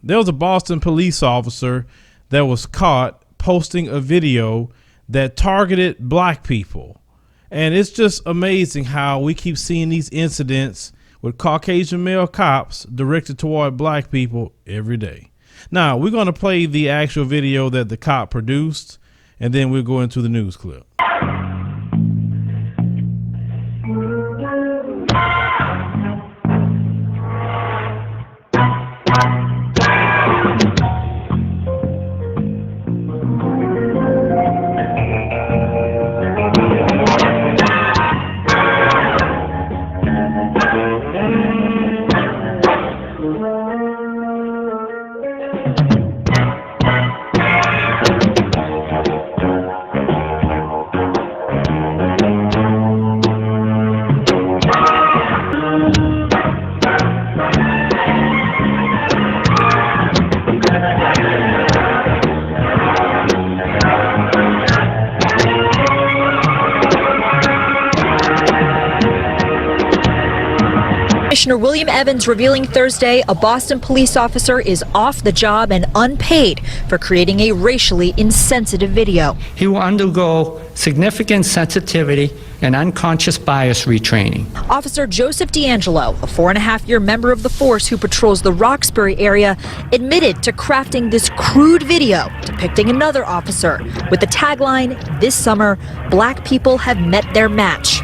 There was a Boston police officer that was caught posting a video that targeted black people. And it's just amazing how we keep seeing these incidents with Caucasian male cops directed toward black people every day. Now, we're going to play the actual video that the cop produced, and then we'll go into the news clip. Commissioner William Evans revealing Thursday a Boston police officer is off the job and unpaid for creating a racially insensitive video. He will undergo significant sensitivity and unconscious bias retraining. Officer Joseph D'Angelo, a 4.5-year member of the force who patrols the Roxbury area, admitted to crafting this crude video depicting another officer with the tagline, "This summer, black people have met their match."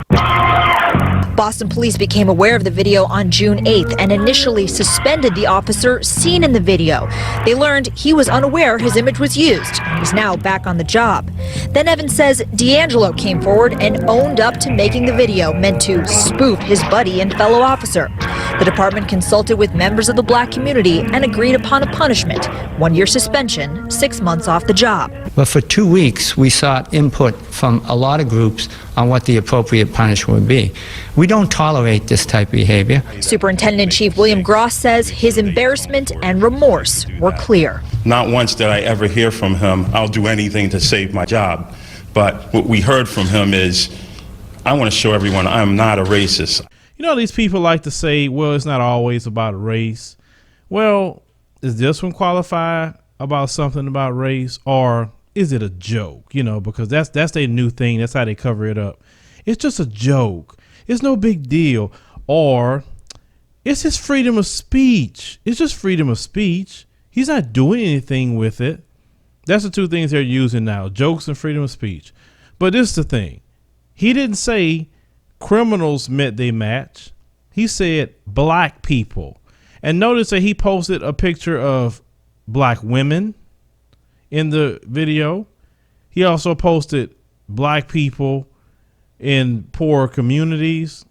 Boston police became aware of the video on June 8th and initially suspended the officer seen in the video. They learned he was unaware his image was used. He's now back on the job. Then Evans says D'Angelo came forward and owned up to making the video meant to spoof his buddy and fellow officer. The department consulted with members of the black community and agreed upon a punishment: 1-year suspension, 6 months off the job. But for 2 weeks, we sought input from a lot of groups on what the appropriate punishment would be. We don't tolerate this type of behavior. Superintendent-in-Chief William Gross says his embarrassment and remorse were clear. Not once did I ever hear from him, "I'll do anything to save my job." But what we heard from him is, "I want to show everyone I'm not a racist." You know, these people like to say, well, it's not always about race. Well, does this one qualify about something about race, or is it a joke? You know, because that's their new thing. That's how they cover it up. It's just a joke. It's no big deal. Or it's his freedom of speech. It's just freedom of speech. He's not doing anything with it. That's the two things they're using now, jokes and freedom of speech. But this is the thing. He didn't say criminals met their match. He said black people. And notice that he posted a picture of black women in the video. He also posted black people in poor communities.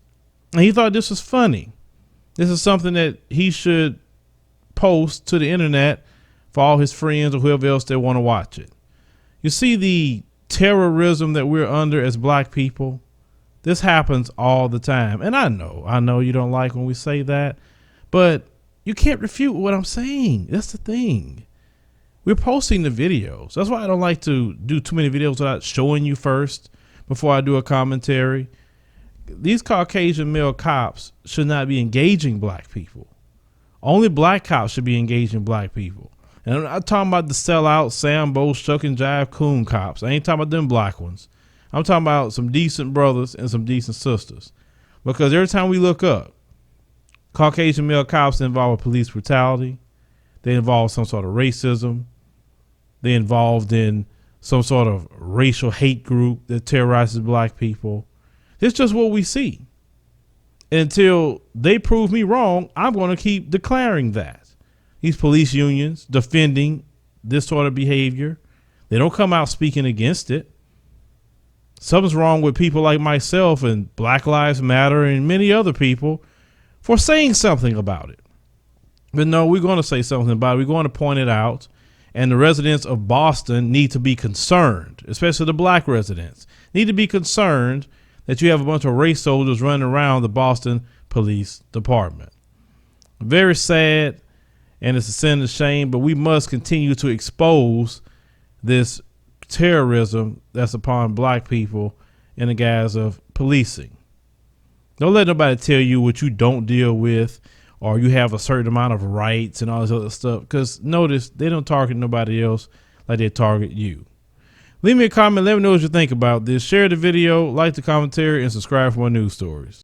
And he thought this was funny. This is something that he should post to the internet for all his friends or whoever else they want to watch it. You see the terrorism that we're under as black people? This happens all the time. And I know you don't like when we say that, but you can't refute what I'm saying. That's the thing. We're posting the videos. That's why I don't like to do too many videos without showing you first before I do a commentary. These Caucasian male cops should not be engaging black people. Only black cops should be engaging black people. And I'm not talking about the sellout, Sambo, shuck and jive coon cops. I ain't talking about them black ones. I'm talking about some decent brothers and some decent sisters. Because every time we look up, Caucasian male cops involved with police brutality. They involve some sort of racism. They involved in some sort of racial hate group that terrorizes black people. It's just what we see. Until they prove me wrong, I'm going to keep declaring that. These police unions defending this sort of behavior, they don't come out speaking against it. Something's wrong with people like myself and Black Lives Matter and many other people for saying something about it. But no, we're going to say something about it. We're going to point it out. And the residents of Boston need to be concerned, especially the black residents, need to be concerned that you have a bunch of race soldiers running around the Boston Police Department. Very sad, and it's a sin and shame, but we must continue to expose this terrorism that's upon black people in the guise of policing. Don't let nobody tell you what you don't deal with or you have a certain amount of rights and all this other stuff. Because notice, they don't target nobody else like they target you. Leave me a comment. Let me know what you think about this. Share the video, like the commentary, and subscribe for more news stories.